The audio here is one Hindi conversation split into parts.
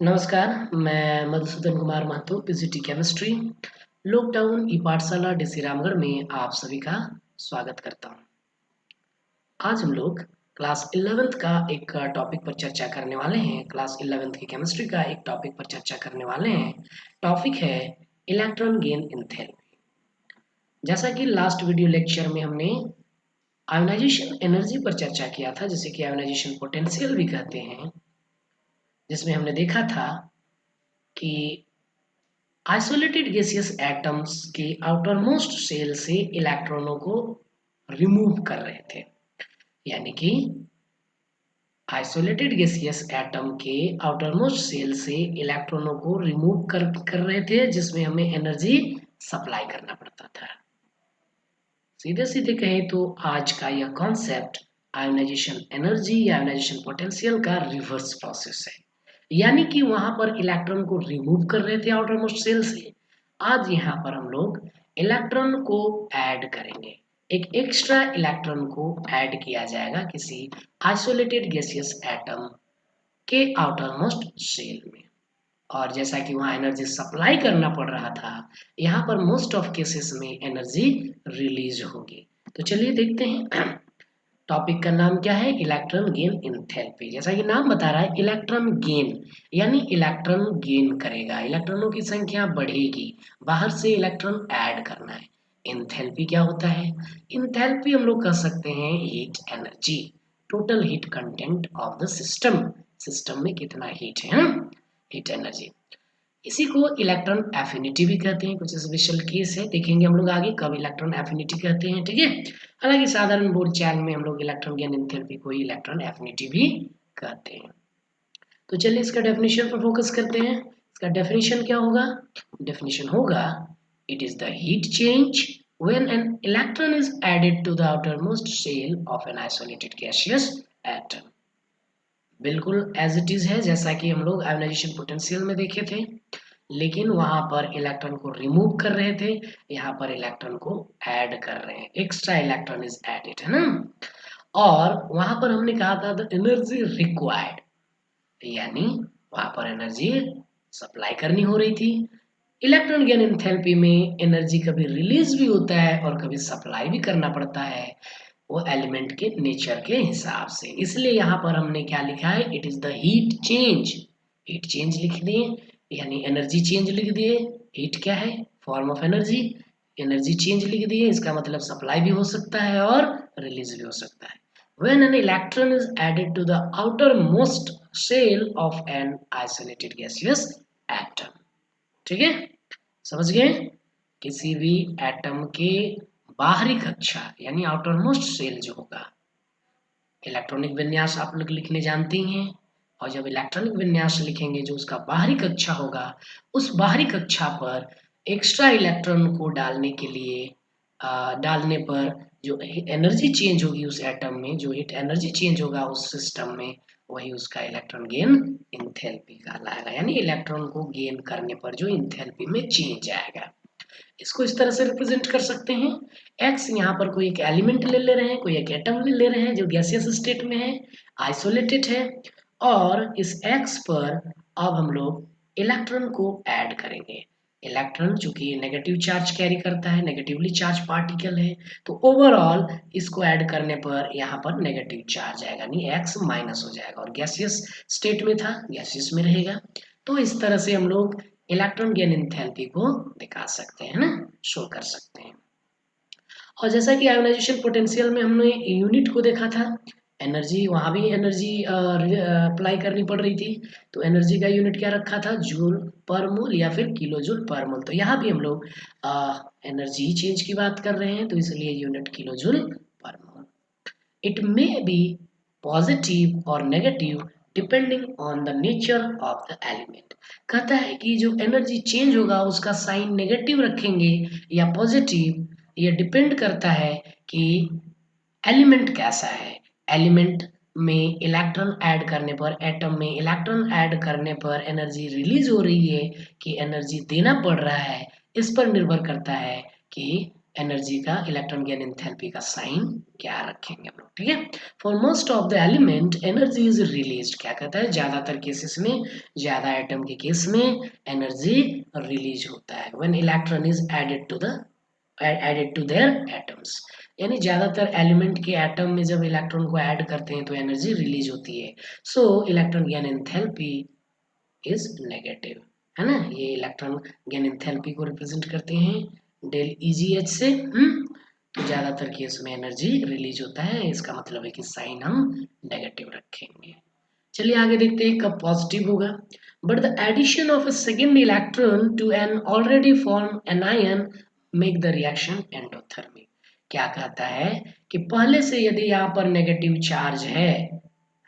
नमस्कार, मैं Madhusudan Kumar Mahto, PGT chemistry, lockdown e Pathshala DC Ramgarh में आप सभी का स्वागत करता हूँ। आज हम लोग क्लास 11th का एक टॉपिक पर चर्चा करने वाले हैं। क्लास 11th की केमिस्ट्री का एक टॉपिक पर चर्चा करने वाले हैं। टॉपिक है इलेक्ट्रॉन गेन एंथैल्पी। जैसा कि लास्ट वीडियो लेक्चर में हमने आयोनाइजेशन एनर्जी पर चर्चा किया था, जिसे कि आयोनाइजेशन पोटेंशियल भी कहते हैं, जिसमें हमने देखा था कि आइसोलेटेड गैसियस एटम्स के आउटर मोस्ट शेल से इलेक्ट्रॉनों को रिमूव कर रहे थे। यानी कि आइसोलेटेड गैसियस एटम के आउटर मोस्ट शेल से इलेक्ट्रॉनों को रिमूव कर रहे थे, जिसमें हमें एनर्जी सप्लाई करना पड़ता था। सीधे सीधे कहें तो आज का यह कॉन्सेप्ट आयोनाइजेशन एनर्जी या आयोनाइजेशन पोटेंशियल का रिवर्स प्रोसेस है। यानी कि वहां पर इलेक्ट्रॉन को रिमूव कर रहे थे आउटर मोस्ट शेल से। आज यहाँ पर हम लोग इलेक्ट्रॉन को ऐड करेंगे। एक एक्स्ट्रा इलेक्ट्रॉन को ऐड किया जाएगा किसी आइसोलेटेड गैसियस एटम के आउटर मोस्ट शेल में। और जैसा कि वहाँ एनर्जी सप्लाई करना पड़ रहा था, यहाँ पर मोस्ट ऑफ केसेस में एनर्जी रिलीज होगी। तो चलिए देखते हैं। टॉपिक का नाम क्या है? Electron gain enthalpy. जैसा कि नाम बता रहा है, इलेक्ट्रॉन गेन यानी इलेक्ट्रॉन गेन करेगा, इलेक्ट्रॉनों की संख्या बढ़ेगी, बाहर से इलेक्ट्रॉन ऐड करना है। एंथैल्पी क्या होता है? एंथैल्पी हम लोग कह सकते हैं heat energy, total heat content of the system. System में कितना हीट है, हीट एनर्जी। इसी को इलेक्ट्रॉन एफिनिटी भी कहते हैं। कुछ स्पेशल केस है, देखेंगे हम लोग आगे कब इलेक्ट्रॉन एफिनिटी कहते हैं, ठीक है। हालांकि साधारण बोलचाल में हम लोग इलेक्ट्रॉन गेन एंथैल्पी को इलेक्ट्रॉन एफिनिटी भी कहते हैं। तो चलिए इसका डेफिनेशन पर फोकस करते हैं। इसका डेफिनेशन क्या होगा? डेफिनेशन होगा, it is the heat change when an electron is added to the outermost shell of an isolated gaseous atom। बिल्कुल एज इट इज है, जैसा कि हम लोग आयोनाइजेशन पोटेंशियल में देखे थे, लेकिन वहां पर इलेक्ट्रॉन को रिमूव कर रहे थे, यहाँ पर इलेक्ट्रॉन को ऐड कर रहे हैं। एक्स्ट्रा इलेक्ट्रॉन इज एडेड, है ना। और वहां पर हमने कहा था द एनर्जी रिक्वायर्ड, यानी वहां पर एनर्जी सप्लाई करनी हो रही थी। इलेक्ट्रॉन गेन एंथैल्पी में एनर्जी कभी रिलीज भी होता है और कभी सप्लाई भी करना पड़ता है, वो एलिमेंट के नेचर के हिसाब से। इसलिए यहाँ पर हमने क्या लिखा है? It is the heat change. Heat change लिख दिए, यानी एनर्जी चेंज लिख दिए। हीट क्या है? Form of energy. Energy change लिख दिए, इसका मतलब सप्लाई भी हो सकता है और रिलीज भी हो सकता है। When an electron is added to the outermost shell of an isolated gaseous atom। ठीक है, समझ गए? किसी भी एटम के बाहरी कक्षा यानी आउटर मोस्ट सेल जो होगा, इलेक्ट्रॉनिक विन्यास आप लोग लिखने जानते ही हैं। और जब इलेक्ट्रॉनिक विन्यास लिखेंगे, जो उसका बाहरी कक्षा होगा, उस बाहरी कक्षा पर एक्स्ट्रा इलेक्ट्रॉन को डालने के लिए डालने पर जो एनर्जी चेंज होगी उस एटम में, जो हीट एनर्जी चेंज होगा उस सिस्टम में, वही उसका इलेक्ट्रॉन गेन एंथैल्पी कहलाएगा। यानी इलेक्ट्रॉन को गेन करने पर जो एंथैल्पी में चेंज आएगा, इसको इस तरह से रिप्रेजेंट कर सकते हैं। एक्स यहाँ पर कोई एक एलिमेंट ले रहे हैं, कोई एक एटम ले रहे हैं जो गैसियस स्टेट में है, आइसोलेटेड है, और इस एक्स पर अब हम लोग इलेक्ट्रॉन को ऐड करेंगे। इलेक्ट्रॉन चूंकि नेगेटिव चार्ज कैरी करता है, नेगेटिवली चार्ज पार्टिकल है, तो ओवरऑल इसको ऐड करने पर यहाँ पर नेगेटिव चार्ज आएगा, यानी एक्स माइनस हो जाएगा, और गैसियस स्टेट में था, गैसियस में रहेगा। तो इस तरह से हम लोग इलेक्ट्रॉन गेन एंथैल्पी को दिखा सकते हैं ना, शो कर सकते हैं। और जैसा कि आयोनाइजेशन पोटेंशियल में हमने यूनिट को देखा था, एनर्जी, वहां भी एनर्जी अप्लाई करनी पड़ रही थी, तो एनर्जी का यूनिट क्या रखा था? जूल पर मोल या फिर किलो जूल पर मोल। तो यहाँ भी हम लोग एनर्जी चेंज की बात कर रहे हैं, तो इसलिए unit kilojoule per mole. It may be positive और negative depending on the nature of the element. कहता है कि जो एनर्जी चेंज होगा उसका साइन नेगेटिव रखेंगे या पॉजिटिव, ये डिपेंड करता है कि एलिमेंट कैसा है। एलिमेंट में इलेक्ट्रॉन ऐड करने पर, एटम में इलेक्ट्रॉन ऐड करने पर एनर्जी रिलीज हो रही है कि एनर्जी देना पड़ रहा है, इस पर निर्भर करता है कि एनर्जी का, इलेक्ट्रॉन गेन एंथैल्पी का साइन क्या रखेंगे हम लोग, ठीक है। For most of the element energy is release, क्या कहता है, ज्यादातर केसेस में, ज्यादा एटम के केस में एनर्जी रिलीज होता है when electron is added to their atoms, यानी ज्यादातर एलिमेंट के एटम में जब इलेक्ट्रॉन को ऐड करते हैं तो एनर्जी रिलीज होती है। सो electron gain enthalpy is negative, है ना, ये इलेक्ट्रॉन गेन एंथैल्पी को रिप्रेजेंट करते हैं डेल EgH से। तो ज्यादातर केस में एनर्जी रिलीज होता है, इसका मतलब है कि साइन हम नेगेटिव रखेंगे। चलिए आगे देखते हैं कब पॉजिटिव होगा। But the addition of a second electron to an already form anion make the reaction endothermic. क्या कहता है कि पहले से यदि यहाँ पर नेगेटिव चार्ज है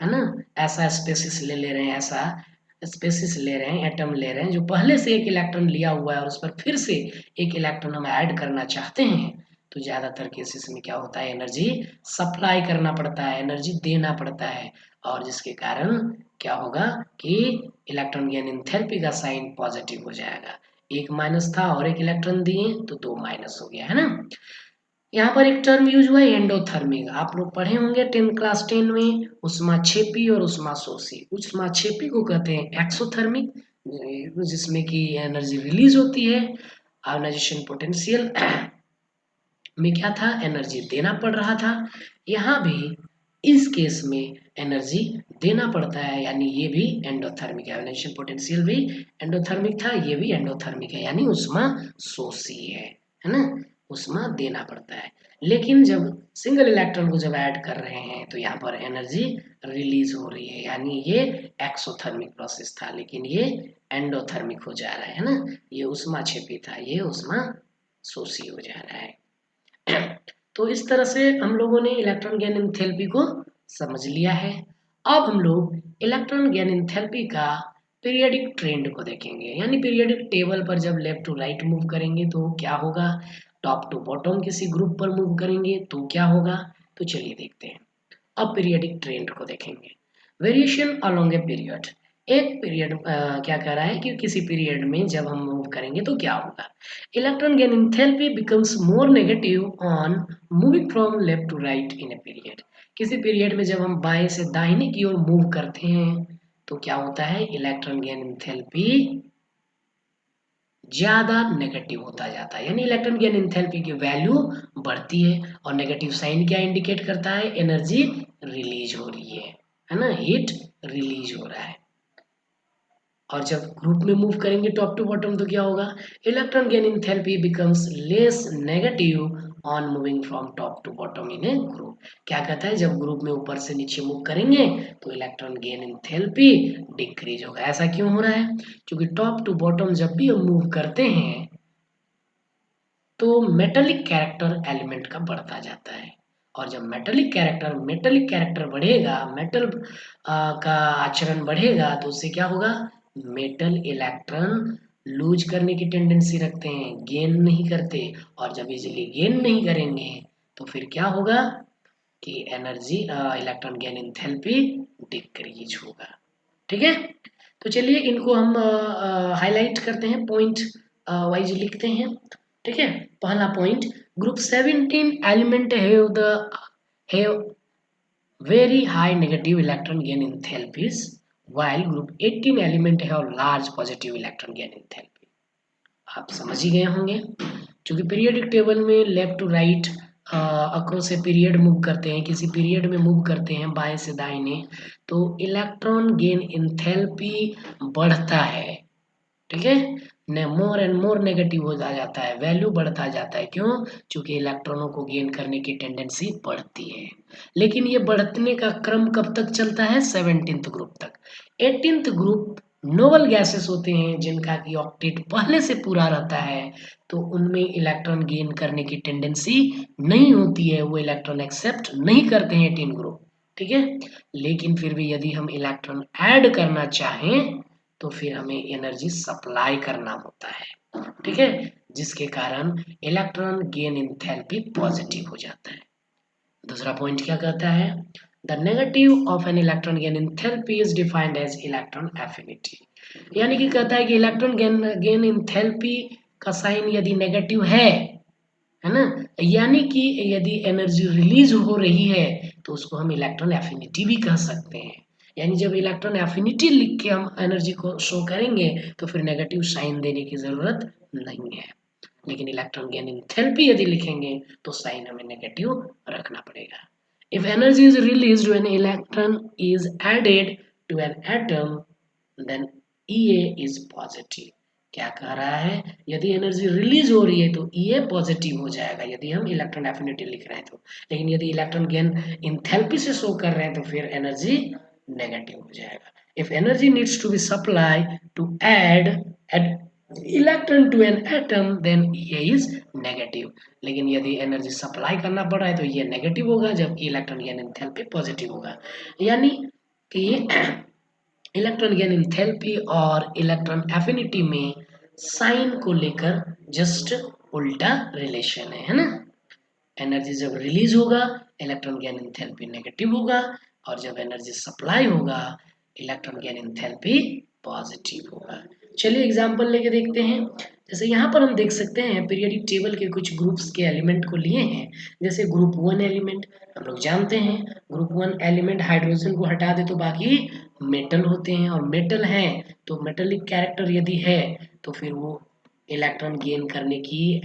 ना, ऐसा स्पेसिस ले रहे हैं, ऐसा स्पेसिस ले रहे हैं, एटम ले रहे हैं जो पहले से एक इलेक्ट्रॉन लिया हुआ है और उस पर फिर से एक इलेक्ट्रॉन हम ऐड करना चाहते हैं, तो ज्यादातर केसेस में क्या होता है, एनर्जी सप्लाई करना पड़ता है, एनर्जी देना पड़ता है, और जिसके कारण क्या होगा कि इलेक्ट्रॉन गेन एंथैल्पी का साइन पॉजिटिव हो जाएगा। एक माइनस था और एक इलेक्ट्रॉन दिए तो दो माइनस हो गया, है ना। यहाँ पर एक टर्म यूज हुआ है एंडोथर्मिक, आप लोग पढ़े होंगे 10 क्लास 10 में, उष्माक्षेपी और उष्माशोषी। उष्माक्षेपी को कहते हैं एक्सोथर्मिक, जिसमें कि एनर्जी रिलीज होती है, आयोनाइजेशन पोटेंशियल में क्या था, एनर्जी देना पड़ रहा था। यहाँ भी इस केस में एनर्जी देना पड़ता है, यानी ये भी एंडोथर्मिक है, आयोनाइजेशन पोटेंशियल भी एंडोथर्मिक था, ये भी एंडोथर्मिक है, यानी उष्माशोषी है ना, उष्मा देना पड़ता है। लेकिन जब सिंगल इलेक्ट्रॉन को जब ऐड कर रहे हैं तो यहाँ पर एनर्जी रिलीज हो रही है, यानी ये एक्सोथर्मिक प्रोसेस था, लेकिन ये एंडोथर्मिक हो जा रहा है ना, ये उष्माक्षेपी था, ये उष्माशोषी हो जा रहा है। तो इस तरह से हम लोगों ने इलेक्ट्रॉन गेन एंथैल्पी को समझ लिया है। अब हम लोग इलेक्ट्रॉन गेन एंथैल्पी का पीरियोडिक ट्रेंड को देखेंगे, यानी पीरियोडिक टेबल पर जब लेफ्ट टू राइट मूव करेंगे तो क्या होगा, टॉप टू बॉटम किसी ग्रुप पर मूव करेंगे तो क्या होगा। तो चलिए देखते हैं। अब पीरियोडिक ट्रेंड को देखेंगे। वेरिएशन अलोंग ए पीरियड, एक पीरियड क्या कह रहा है कि किसी पीरियड में जब हम मूव करेंगे तो क्या होगा। Electron gain enthalpy becomes more negative on moving from left to right in a period, किसी पीरियड में जब हम बाएं से दाहिने की ओर मूव करते हैं तो क्या होता है, इलेक्ट्रॉन गेन एंथैल्पी ज्यादा नेगेटिव होता जाता है, यानी इलेक्ट्रॉन गेन एंथैल्पी की वैल्यू बढ़ती है, और नेगेटिव साइन क्या इंडिकेट करता है, एनर्जी रिलीज हो रही है ना, हीट रिलीज हो रहा है। और जब ग्रुप में मूव करेंगे टॉप टू बॉटम तो क्या होगा, electron gain enthalpy becomes less negative on moving from top to bottom in a group. क्या कहता है, जब ग्रुप में ऊपर से नीचे मूव करेंगे तो इलेक्ट्रॉन गेन एंथैल्पी डिक्रीज होगा। ऐसा क्यों हो रहा है, क्योंकि टॉप टू बॉटम जब भी हम मूव करते हैं तो मेटेलिक कैरेक्टर एलिमेंट का बढ़ता जाता है, और जब मेटेलिक कैरेक्टर बढ़ेगा, मेटल का आचरण बढ़ेगा तो उससे क्या होगा, मेटल इलेक्ट्रॉन लूज करने की टेंडेंसी रखते हैं, गेन नहीं करते, और जब इजीली गेन नहीं करेंगे तो फिर क्या होगा कि energy electron gain enthalpy decrease होगा, ठीक है। तो चलिए इनको हम हाईलाइट करते हैं, पॉइंट वाइज लिखते हैं, ठीक है। पहला point, group 17 element have very high negative electron gain enthalpies while group 18 element have large positive electron gain enthalpy। आप समझ ही गए होंगे, क्योंकि पीरियोडिक टेबल में लेफ्ट टू राइट अक्रॉस से पीरियड मूव करते हैं, किसी पीरियड में मूव करते हैं बाएं से दाहिने, तो इलेक्ट्रॉन गेन एंथैल्पी बढ़ता है, ठीक है, ने मोर एंड मोर नेगेटिव होता जाता है, वैल्यू बढ़ता जाता है, क्यों, क्योंकि इलेक्ट्रॉनों को गेन करने की टेंडेंसी बढ़ती है। लेकिन ये बढ़ने का क्रम कब तक चलता है, 17th ग्रुप तक। 18th ग्रुप नोबल गैसेस होते हैं जिनका की ऑक्टेट पहले से पूरा रहता है, तो उनमें इलेक्ट्रॉन गेन करने की टेंडेंसी नहीं होती है, वो इलेक्ट्रॉन एक्सेप्ट नहीं करते हैं 18 ग्रुप, ठीक है। लेकिन फिर भी यदि हम इलेक्ट्रॉन ऐड करना चाहें तो फिर हमें एनर्जी सप्लाई करना होता है, ठीक है, जिसके कारण इलेक्ट्रॉन गेन एंथैल्पी पॉजिटिव हो जाता है। दूसरा पॉइंट क्या कहता है, the negative of an electron gain enthalpy is defined as electron affinity, यानी कि कहता है कि इलेक्ट्रॉन गेन एंथैल्पी का साइन यदि नेगेटिव है है ना। यानी कि यदि एनर्जी रिलीज हो रही है तो उसको हम इलेक्ट्रॉन एफिनिटी भी कह सकते हैं। यानी जब इलेक्ट्रॉन एफिनिटी लिख के हम एनर्जी को शो करेंगे तो फिर नेगेटिव साइन देने की जरूरत नहीं है। लेकिन इलेक्ट्रॉन गेन एंथैल्पी यदि लिखेंगे तो साइन हमें नेगेटिव रखना पड़ेगा। If energy is released when electron is added to an atom then EA is positive. क्या कह रहा है, यदि एनर्जी रिलीज हो रही है तो ईए पॉजिटिव हो जाएगा यदि हम इलेक्ट्रॉन एफिनिटी लिख रहे हैं तो। लेकिन यदि इलेक्ट्रॉन गेन एंथैल्पी से शो कर रहे हैं तो फिर एनर्जी नेगेटिव हो जाएगा। If energy needs to be supply to add electron to an atom then ये इज नेगेटिव। लेकिन यदि एनर्जी सप्लाई करना पड़ रहा है तो ये नेगेटिव होगा, जबकि इलेक्ट्रॉन गेन एंथैल्पी पॉजिटिव होगा। यानी कि इलेक्ट्रॉन गेन एंथैल्पी और इलेक्ट्रॉन एफिनिटी में साइन को लेकर जस्ट उल्टा रिलेशन है ना। एनर्जी जब रिलीज होगा इलेक्ट्रॉन गेन एंथैल्पी नेगेटिव होगा, और जब एनर्जी सप्लाई होगा इलेक्ट्रॉन गेन एंथैल्पी पॉजिटिव होगा। चलिए एग्जांपल लेके देखते हैं। जैसे यहाँ पर हम देख सकते हैं पीरियोडिक टेबल के कुछ ग्रुप्स के एलिमेंट को लिए हैं। जैसे ग्रुप 1 एलिमेंट हम लोग जानते हैं, ग्रुप 1 एलिमेंट हाइड्रोजन को हटा दे तो बाकी मेटल होते हैं, और मेटल है तो मेटेलिक कैरेक्टर यदि है तो फिर वो इलेक्ट्रॉन गेन करने की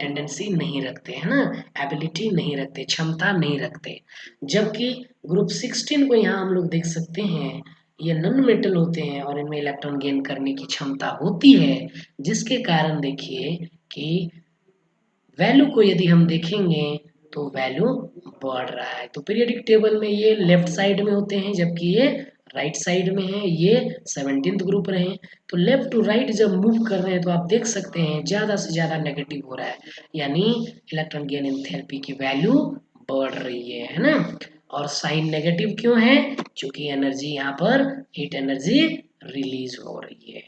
टेंडेंसी नहीं रखते हैं ना, एबिलिटी नहीं रखते, क्षमता नहीं रखते। जबकि ग्रुप 16 को यहाँ हम लोग देख सकते हैं, ये नॉन मेटल होते हैं और इनमें इलेक्ट्रॉन गेन करने की क्षमता होती है, जिसके कारण देखिए कि वैल्यू को यदि हम देखेंगे तो वैल्यू बढ़ रहा है। तो पीरियोडिक टेबल में ये लेफ्ट साइड में होते हैं जबकि ये राइट साइड में है, ये 17th ग्रुप रहे। तो लेफ्ट टू राइट जब मूव कर रहे हैं तो आप देख सकते हैं ज़्यादा से ज़्यादा नेगेटिव हो रहा है, यानी इलेक्ट्रॉन गेन एंथैल्पी की वैल्यू बढ़ रही है ना। और साइन नेगेटिव क्यों है, क्योंकि एनर्जी यहाँ पर हीट एनर्जी रिलीज हो रही है।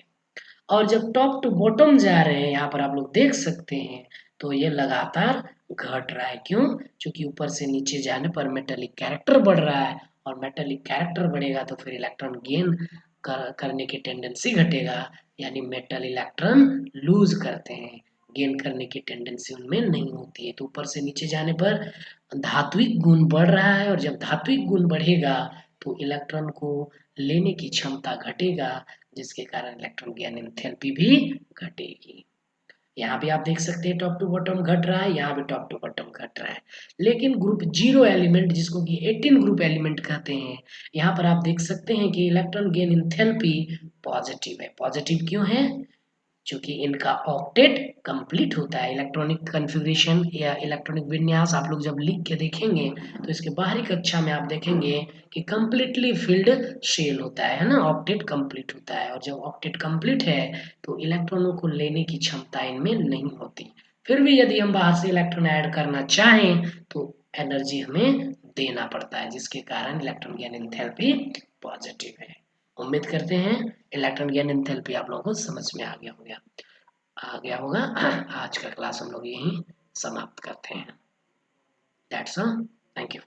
और जब टॉप टू बॉटम जा रहे हैं यहाँ पर आप लोग देख सकते हैं तो ये लगातार घट रहा है। क्यों, क्योंकि ऊपर से नीचे जाने पर मेटेलिक कैरेक्टर बढ़ रहा है, और मेटेलिक कैरेक्टर बढ़ेगा तो फिर इलेक्ट्रॉन गेन करने की टेंडेंसी घटेगा, यानी मेटल इलेक्ट्रॉन लूज करते हैं, गेन करने की टेंडेंसी उनमें नहीं होती है। तो ऊपर से नीचे जाने पर धात्विक गुण बढ़ रहा है, और जब धात्विक गुण बढ़ेगा तो इलेक्ट्रॉन को लेने की क्षमता घटेगा, जिसके कारण इलेक्ट्रॉन गेन एंथैल्पी भी घटेगी। यहाँ भी आप देख सकते हैं टॉप टू बॉटम घट रहा है, यहाँ भी टॉप टू बॉटम घट रहा है। लेकिन ग्रुप 0 एलिमेंट जिसको कि 18 ग्रुप एलिमेंट कहते हैं, यहाँ पर आप देख सकते हैं कि इलेक्ट्रॉन गेन एंथैल्पी पॉजिटिव है। पॉजिटिव क्यों है, क्योंकि इनका ऑक्टेट कंप्लीट होता है। इलेक्ट्रॉनिक कॉन्फ़िगरेशन या इलेक्ट्रॉनिक विन्यास आप लोग जब लिख के देखेंगे तो इसके बाहरी कक्षा में आप देखेंगे कि कंप्लीटली फिल्ड शेल होता है ना, ऑक्टेट कंप्लीट होता है। और जब ऑक्टेट कंप्लीट है तो इलेक्ट्रॉनों को लेने की क्षमता इनमें नहीं होती। फिर भी यदि हम बाहर से इलेक्ट्रॉन ऐड करना चाहें तो एनर्जी हमें देना पड़ता है, जिसके कारण इलेक्ट्रॉन गेन एंथैल्पी पॉजिटिव है। उम्मीद करते हैं इलेक्ट्रॉन गेन एंथैल्पी आप लोगों को समझ में आ गया होगा। आज का क्लास हम लोग यहीं समाप्त करते हैं। That's all, thank you.